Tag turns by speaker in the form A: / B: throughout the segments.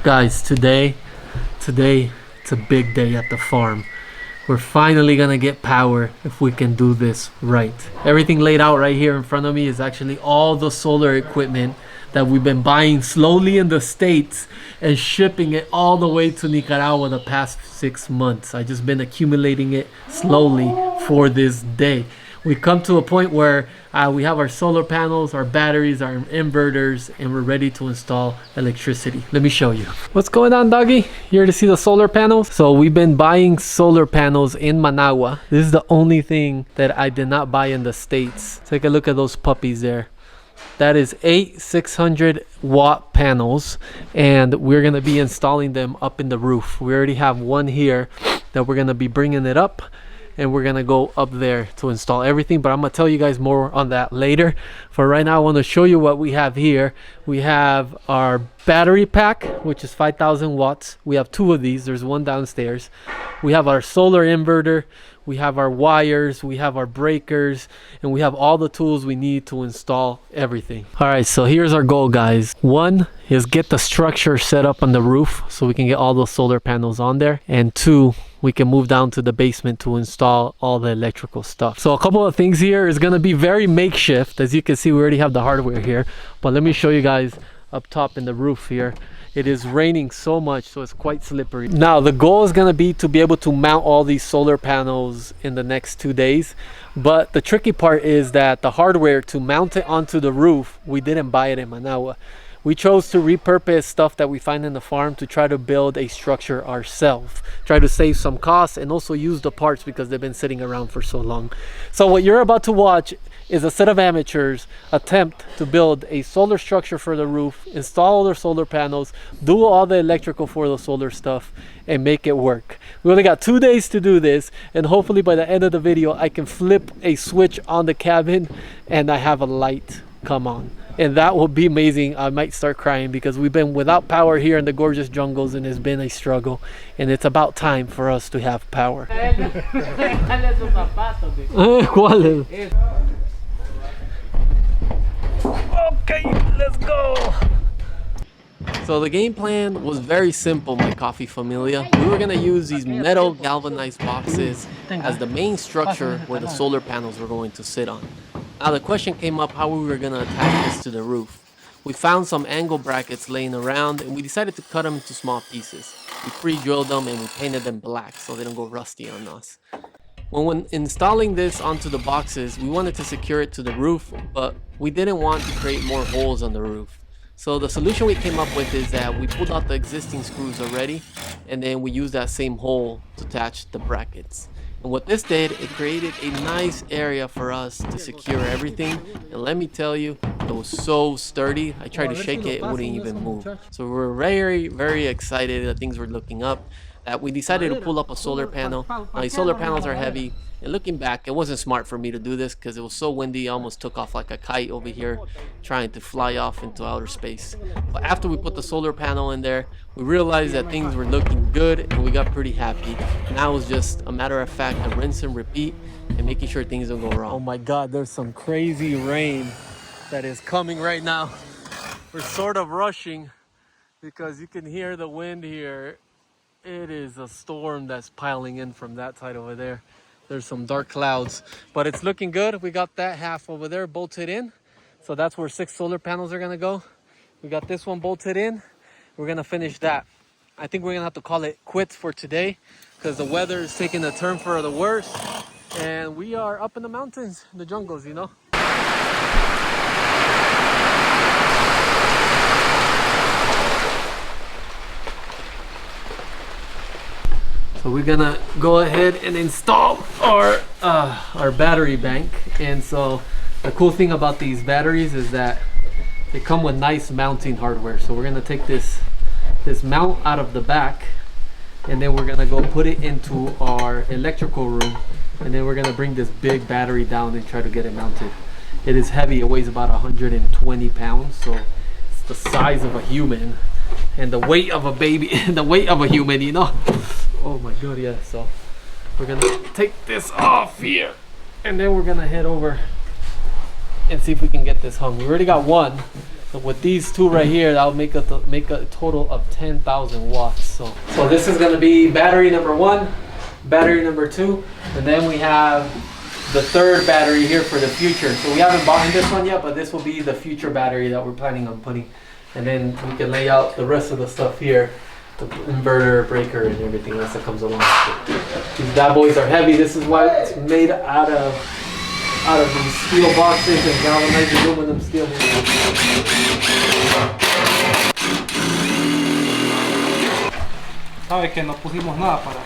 A: Guys, today it's a big day at the farm. We're finally gonna get power if we can do this right. Everything laid out right here in front of me is actually all the solar equipment that we've been buying slowly in the States and shipping it all the way to Nicaragua the past 6 months. I just been accumulating it slowly for this day. We come to a point where we have our solar panels, our batteries, our inverters, and we're ready to install electricity. Let me show you. What's going on, doggy? Here to see the solar panels? So we've been buying solar panels in Managua. This is the only thing that I did not buy in the States. Take a look at those puppies there. That is 8 600-watt panels, and we're gonna be installing them up in the roof. We already have one here that we're gonna be bringing it up, and we're gonna go up there to install everything, but I'm gonna tell you guys more on that later. For right now, I want to show you what we have here. We have our battery pack, which is 5,000 watts. We have two of these. There's one downstairs. We have our solar inverter. We have our wires, we have our breakers, and we have all the tools we need to install everything. All right, so here's our goal, guys. One is get the structure set up on the roof so we can get all those solar panels on there. And two, we can move down to the basement to install all the electrical stuff. So a couple of things here is gonna be very makeshift. As you can see, we already have the hardware here, but let me show you guys up top in the roof here. It is raining so much, so it's quite slippery. Now the goal is gonna be to be able to mount all these solar panels in the next 2 days, but the tricky part is that the hardware to mount it onto the roof, we didn't buy it in Managua. We chose to repurpose stuff that we find in the farm to try to build a structure ourselves, try to save some costs and also use the parts because they've been sitting around for so long. So what you're about to watch is a set of amateurs attempt to build a solar structure for the roof, install their solar panels, do all the electrical for the solar stuff, and make it work. We only got 2 days to do this, and hopefully by the end of the video I can flip a switch on the cabin and I have a light come on, and that will be amazing. I might start crying because we've been without power here in the gorgeous jungles and it's been a struggle, and it's about time for us to have power. Okay, let's go. So the game plan was very simple, my coffee familia. We were gonna use these metal galvanized boxes as the main structure where the solar panels were going to sit on. Now the question came up how we were gonna attach this to the roof. We found some angle brackets laying around and we decided to cut them into small pieces. We pre-drilled them and we painted them black so they don't go rusty on us. When installing this onto the boxes, we wanted to secure it to the roof, but we didn't want to create more holes on the roof. So the solution we came up with is that we pulled out the existing screws already, and then we used that same hole to attach the brackets. And what this did, it created a nice area for us to secure everything. And let me tell you, it was so sturdy. I tried to shake it, it wouldn't even move. So we're very, very excited that things were looking up, that we decided to pull up a solar panel. Now these solar panels are heavy, and looking back, it wasn't smart for me to do this because it was so windy. I almost took off like a kite over here trying to fly off into outer space. But after we put the solar panel in there, we realized that things were looking good and we got pretty happy. Now it was just a matter of fact of rinse and repeat and making sure things don't go wrong. Oh my God, there's some crazy rain that is coming right now. We're sort of rushing because you can hear the wind here. It is a storm that's piling in from that side over there. There's some dark clouds, but it's looking good. We got that half over there bolted in. So that's where 6 solar panels are gonna go. We got this one bolted in. We're gonna finish that. I think we're gonna have to call it quits for today because the weather is taking a turn for the worse. And we are up in the mountains, in the jungles, you know. So we're gonna go ahead and install our battery bank. And so the cool thing about these batteries is that they come with nice mounting hardware. So we're gonna take this mount out of the back, and then we're gonna go put it into our electrical room, and then we're gonna bring this big battery down and try to get it mounted. It is heavy, it weighs about 120 pounds, so it's the size of a human and the weight of a baby, the weight of a human, you know. Oh my God, yeah. So we're gonna take this off here, and then we're gonna head over and see if we can get this hung. We already got one, So with these two right here, that'll make a total of 10,000 watts. So this is gonna be battery number 1, battery number 2, and then we have the third battery here for the future. So we haven't bought in this one yet, but this will be the future battery that we're planning on putting. And then we can lay out the rest of the stuff here, the inverter, breaker, and everything else that comes along with it. These bad boys are heavy. This is why it's made out of these steel boxes and galvanized aluminum steel.
B: Sabes que no pusimos nada para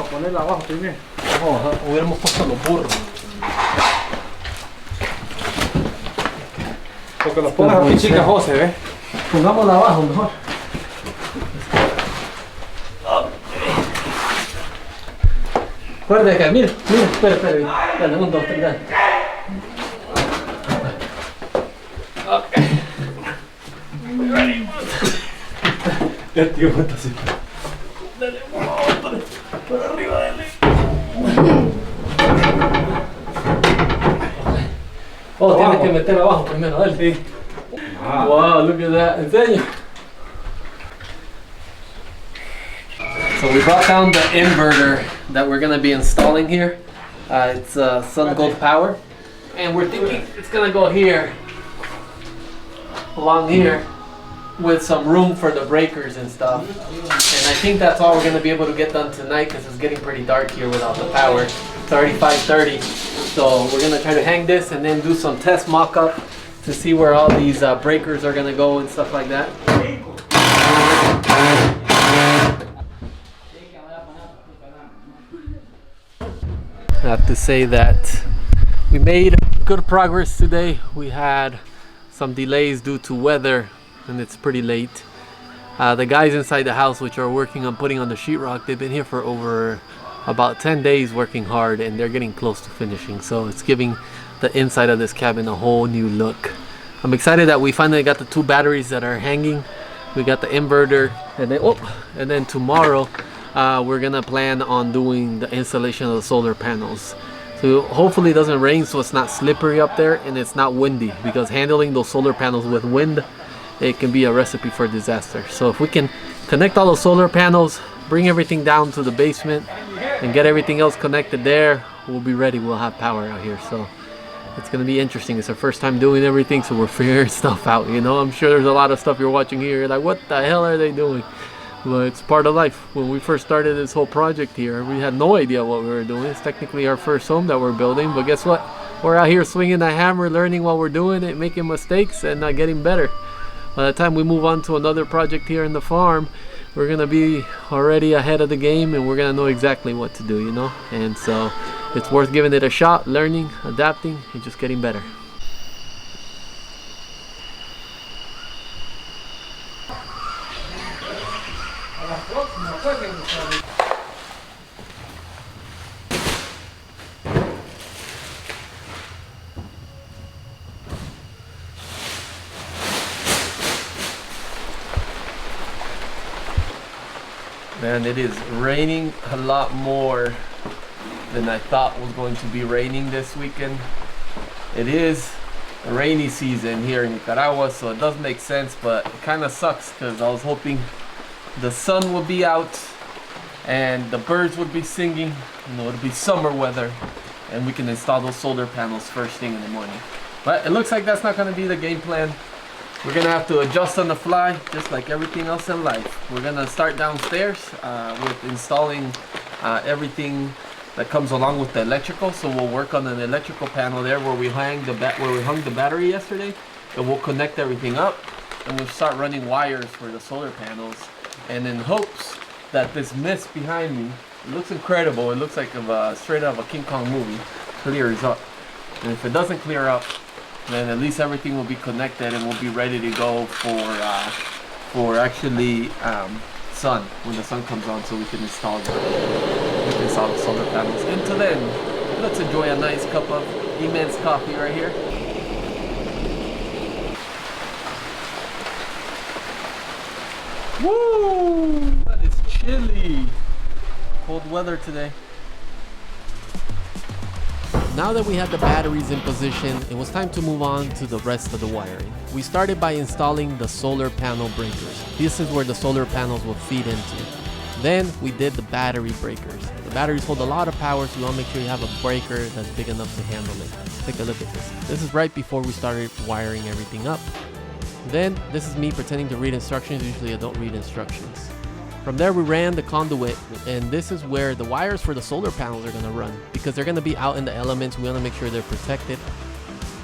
B: ponerla abajo primero.
A: Oh, hubiéramos puesto los burros.
B: Porque los pones aquí chicas, José, ¿ves?
A: Pongámosla abajo mejor. Acuérdate que, mira, espera. Dale, 1, 2, 3, dale. Ok. Ready. El tío está así. Dale, por arriba, dale. Oh, tienes que meter abajo primero, dale. Sí. Wow, look at that. Enseña. So we brought down the inverter that we're going to be installing here. It's Sun Gold Power. And we're thinking it's going to go here, along here, with some room for the breakers and stuff. And I think that's all we're going to be able to get done tonight because it's getting pretty dark here without the power. It's already 5:30. So we're going to try to hang this and then do some test mock-up to see where all these breakers are going to go and stuff like that. I have to say that we made good progress today. We had some delays due to weather and it's pretty late. The guys inside the house which are working on putting on the sheetrock, they've been here for over about 10 days working hard and they're getting close to finishing. So it's giving the inside of this cabin a whole new look. I'm excited that we finally got the 2 batteries that are hanging. We got the inverter and then tomorrow we're gonna plan on doing the installation of the solar panels. So hopefully it doesn't rain so it's not slippery up there and it's not windy, because handling those solar panels with wind, it can be a recipe for disaster. So if we can connect all those solar panels, bring everything down to the basement and get everything else connected there, we'll be ready. We'll have power out here. So it's gonna be interesting. It's our first time doing everything, so we're figuring stuff out, you know. I'm sure there's a lot of stuff you're watching here, you're like, what the hell are they doing? Well, it's part of life. When we first started this whole project here, we had no idea what we were doing. It's technically our first home that we're building, but guess what? We're out here swinging the hammer, learning while we're doing it, making mistakes, and getting better. By the time we move on to another project here in the farm, we're gonna be already ahead of the game and we're gonna know exactly what to do, you know. And so it's worth giving it a shot, learning, adapting, and just getting better. Man, it is raining a lot more than I thought was going to be raining this weekend. It is a rainy season here in Nicaragua, so it does make sense, but it kind of sucks because I was hoping the sun would be out and the birds would be singing, you know, it'd be summer weather and we can install those solar panels first thing in the morning. But it looks like that's not going to be the game plan. We're gonna have to adjust on the fly, just like everything else in life. We're gonna start downstairs with installing everything that comes along with the electrical. So we'll work on an electrical panel there where we hung the battery yesterday, and we'll connect everything up, and we'll start running wires for the solar panels. And in hopes that this mist behind me, it looks incredible. It looks like straight out of a King Kong movie, clears up. And if it doesn't clear up, then at least everything will be connected and we'll be ready to go for actually sun, when the sun comes on, so we can install the solar panels. Until then, let's enjoy a nice cup of immense coffee right here. Woo! That is chilly. Cold weather today. Now that we had the batteries in position, it was time to move on to the rest of the wiring. We started by installing the solar panel breakers. This is where the solar panels will feed into. Then we did the battery breakers. The batteries hold a lot of power, so you want to make sure you have a breaker that's big enough to handle it. Take a look at this. This is right before we started wiring everything up. Then this is me pretending to read instructions. Usually I don't read instructions. From there we ran the conduit, and this is where the wires for the solar panels are going to run, because they're going to be out in the elements. We want to make sure they're protected.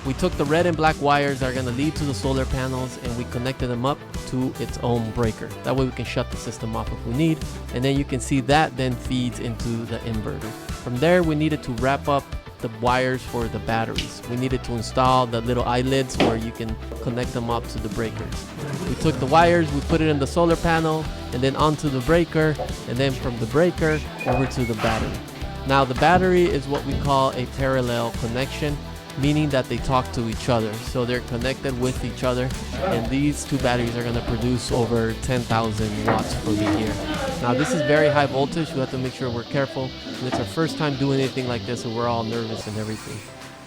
A: We took the red and black wires that are going to lead to the solar panels, and we connected them up to its own breaker. That way we can shut the system off if we need, and then you can see that then feeds into the inverter. From there we needed to wrap up the wires for the batteries. We needed to install the little eyelids where you can connect them up to the breakers. We took the wires, we put it in the solar panel, and then onto the breaker, and then from the breaker over to the battery. Now the battery is what we call a parallel connection, meaning that they talk to each other. So they're connected with each other, and these two batteries are going to produce over 10,000 watts for me here. Now this is very high voltage. We have to make sure we're careful, and it's our first time doing anything like this, so we're all nervous and everything.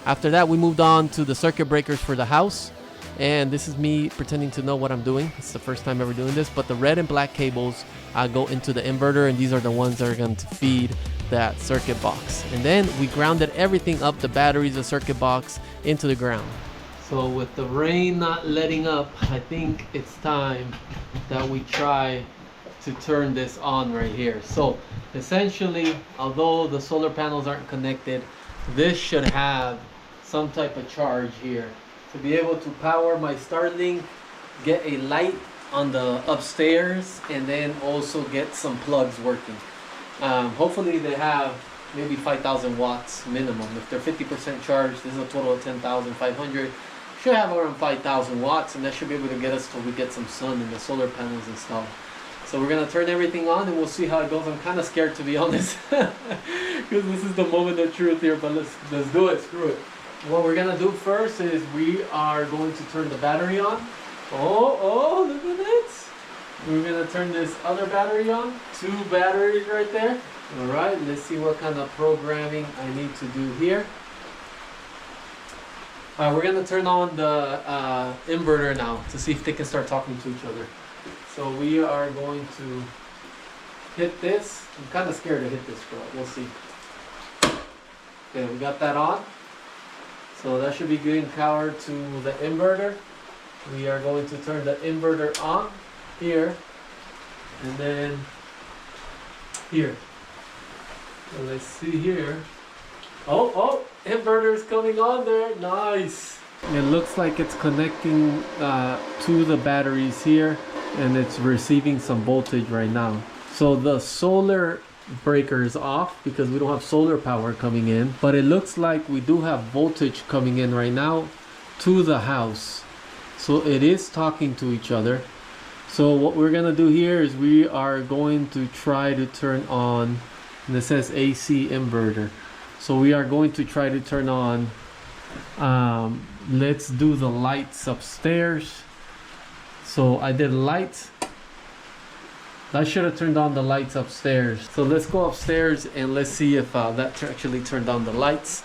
A: After that we moved on to the circuit breakers for the house, and this is me pretending to know what I'm doing. It's the first time ever doing this, but the red and black cables go into the inverter, and these are the ones that are going to feed that circuit box. And then we grounded everything up, the batteries, the circuit box, into the ground. So with the rain not letting up, I think it's time that we try to turn this on right here. So essentially, although the solar panels aren't connected, this should have some type of charge here to be able to power my Starlink, get a light on the upstairs, and then also get some plugs working. Hopefully they have maybe 5,000 watts minimum. If they're 50% charged, this is a total of 10,500. Should have around 5,000 watts, and that should be able to get us till we get some sun and the solar panels installed. So we're gonna turn everything on, and we'll see how it goes. I'm kind of scared, to be honest, because this is the moment of truth here. But let's do it. Screw it. What we're gonna do first is we are going to turn the battery on. Oh, look at that! We're gonna turn this other battery on. 2 batteries right there. All right, let's see what kind of programming I need to do here. All right, we're gonna turn on the inverter now to see if they can start talking to each other. So we are going to hit this. I'm kind of scared to hit this, but we'll see. Okay, we got that on. So that should be getting power to the inverter. We are going to turn the inverter on here, and then here. So let's see here. Oh, inverter is coming on there. Nice. It looks like it's connecting to the batteries here, and it's receiving some voltage right now. So the solar breaker is off because we don't have solar power coming in, but it looks like we do have voltage coming in right now to the house. So it is talking to each other. So what we're gonna do here is we are going to try to turn on, and it says AC inverter. So we are going to try to turn on, let's do the lights upstairs. So I did lights. That should have turned on the lights upstairs. So let's go upstairs and let's see if that actually turned on the lights.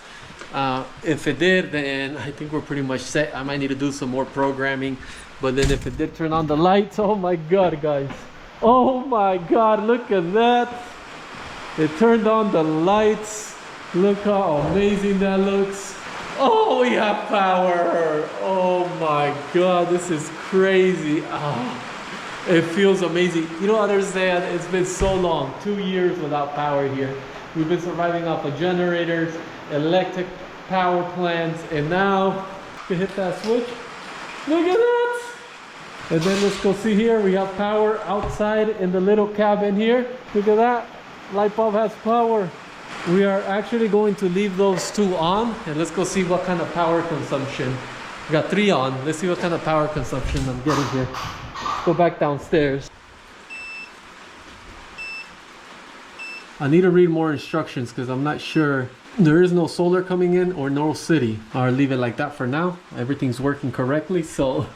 A: If it did, then I think we're pretty much set. I might need to do some more programming. But then if it did turn on the lights, oh my God, guys. Oh my God, look at that. It turned on the lights. Look how amazing that looks. Oh, we have power. Oh my God, this is crazy. Oh. It feels amazing. You don't understand, it's been so long, 2 years without power here. We've been surviving off of generators, electric power plants, and now we hit that switch. Look at that! And then let's go see here, we have power outside in the little cabin here. Look at that, light bulb has power. We are actually going to leave those 2 on, and let's go see what kind of power consumption. We got 3 on, let's see what kind of power consumption I'm getting here. Go back downstairs. I need to read more instructions because I'm not sure. There is no solar coming in or no city. I'll leave it like that for now. Everything's working correctly, so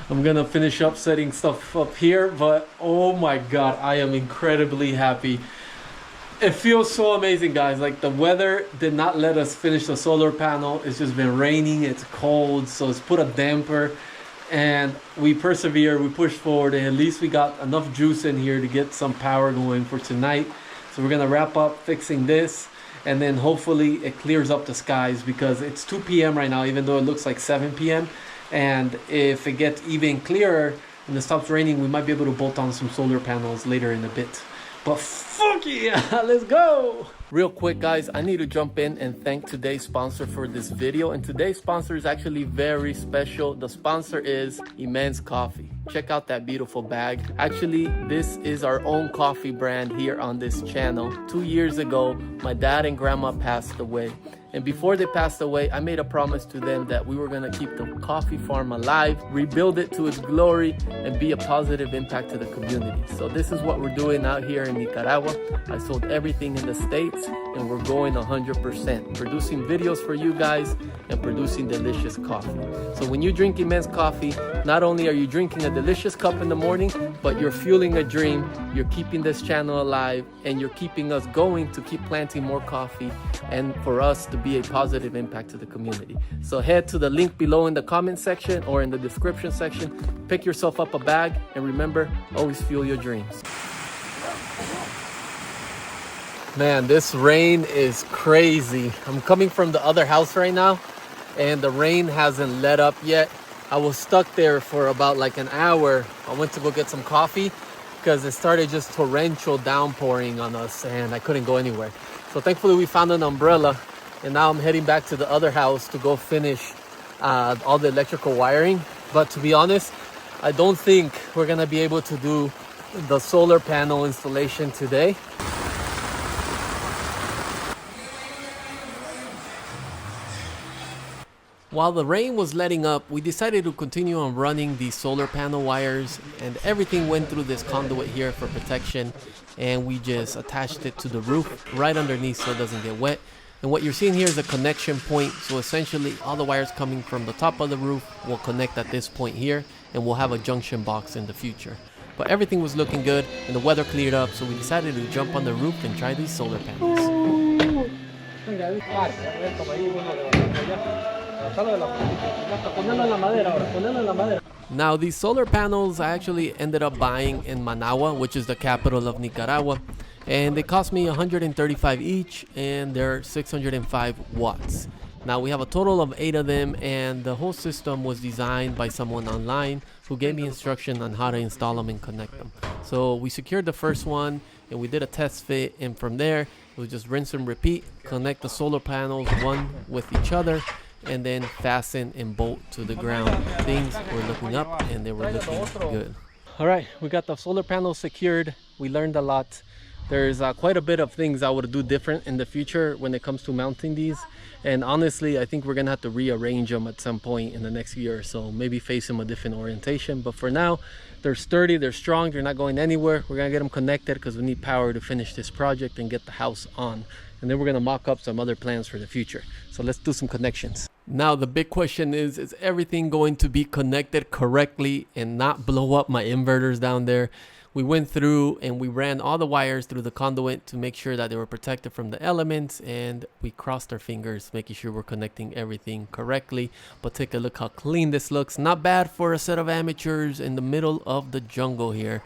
A: I'm gonna finish up setting stuff up here. But oh my God, I am incredibly happy. It feels so amazing, guys. Like, the weather did not let us finish the solar panel. It's just been raining, it's cold, so it's put a damper. And we persevere, we push forward, and at least we got enough juice in here to get some power going for tonight. So we're gonna wrap up fixing this, and then hopefully it clears up the skies, because it's 2 p.m. right now, even though it looks like 7 p.m. And if it gets even clearer and it stops raining, we might be able to bolt on some solar panels later in a bit. But fuck yeah, let's go! Real quick, guys, I need to jump in and thank today's sponsor for this video. And today's sponsor is actually very special. The sponsor is Immense Coffee. Check out that beautiful bag. Actually, this is our own coffee brand here on this channel. 2 years ago, my dad and grandma passed away. And before they passed away, I made a promise to them that we were gonna keep the coffee farm alive, rebuild it to its glory, and be a positive impact to the community. So this is what we're doing out here in Nicaragua. I sold everything in the States, and we're going 100%, producing videos for you guys and producing delicious coffee. So when you drink Immense Coffee, not only are you drinking a delicious cup in the morning, but you're fueling a dream, you're keeping this channel alive, and you're keeping us going to keep planting more coffee and for us to be a positive impact to the community. So head to the link below in the comment section or in the description section, pick yourself up a bag, and remember, always fuel your dreams. Man, this rain is crazy. I'm coming from the other house right now, and the rain hasn't let up yet. I was stuck there for about like an hour. I went to go get some coffee because it started just torrential downpouring on us, and I couldn't go anywhere. So thankfully we found an umbrella, and now I'm heading back to the other house to go finish all the electrical wiring. But to be honest, I don't think we're gonna be able to do the solar panel installation today. While the rain was letting up, we decided to continue on running the solar panel wires, and everything went through this conduit here for protection, and we just attached it to the roof right underneath so it doesn't get wet. And what you're seeing here is a connection point, so essentially all the wires coming from the top of the roof will connect at this point here, and we'll have a junction box in the future. But everything was looking good and the weather cleared up, so we decided to jump on the roof and try these solar panels. Now these solar panels I actually ended up buying in Managua, which is the capital of Nicaragua, and they cost me 135 each, and they're 605 watts. Now we have a total of 8 of them, and the whole system was designed by someone online who gave me instruction on how to install them and connect them. So we secured the first one and we did a test fit, and from there it was just rinse and repeat, connect the solar panels one with each other, and then fasten and bolt to the ground. Things were looking up and they were looking good. All right, we got the solar panels secured. We learned a lot. There's quite a bit of things I would do different in the future when it comes to mounting these. And honestly, I think we're gonna have to rearrange them at some point in the next year or so. Maybe face them a different orientation. But for now, they're sturdy, they're strong, they're not going anywhere. We're gonna get them connected because we need power to finish this project and get the house on. And then we're gonna mock up some other plans for the future. So let's do some connections. Now the big question is everything going to be connected correctly and not blow up my inverters down there? We went through and we ran all the wires through the conduit to make sure that they were protected from the elements, and we crossed our fingers making sure we're connecting everything correctly. But take a look how clean this looks. Not bad for a set of amateurs in the middle of the jungle here.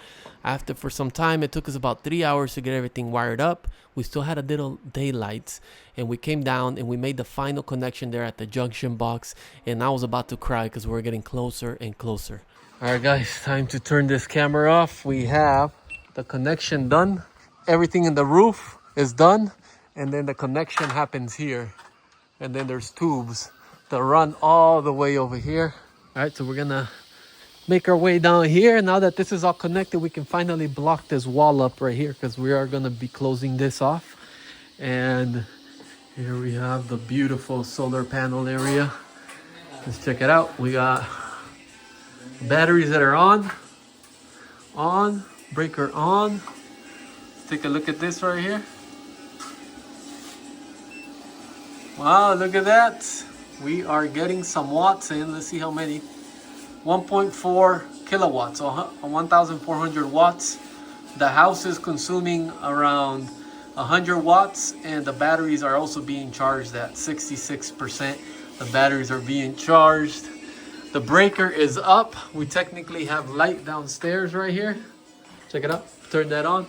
A: For some time, it took us about 3 hours to get everything wired up. We still had a little daylight, and we came down and we made the final connection there at the junction box, and I was about to cry because we're getting closer and closer. All right, guys, time to turn this camera off. We have the connection done. Everything in the roof is done, and then the connection happens here, and then there's tubes that run all the way over here. All right, so we're gonna make our way down here. Now that this is all connected, we can finally block this wall up right here because we are gonna be closing this off. And here we have the beautiful solar panel area. Let's check it out. We got batteries that are on, breaker on. Let's take a look at this right here. Wow, look at that. We are getting some watts in. Let's see how many. 1.4 kilowatts, so 1,400 watts. The house is consuming around 100 watts, and the batteries are also being charged at 66%. The batteries are being charged. The breaker is up. We technically have light downstairs right here. Check it out. Turn that on.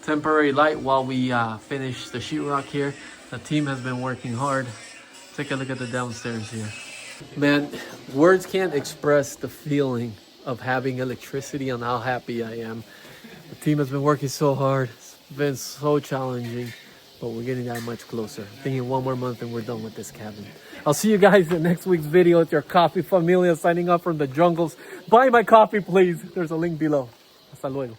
A: Temporary light while we finish the sheetrock here. The team has been working hard. Take a look at the downstairs here. Man, words can't express the feeling of having electricity and how happy I am. The team has been working so hard. It's been so challenging, but we're getting that much closer. Thinking one more month and we're done with this cabin. I'll see you guys in next week's video. It's your coffee familia signing off from the jungles. Buy my coffee, please. There's a link below. Hasta luego.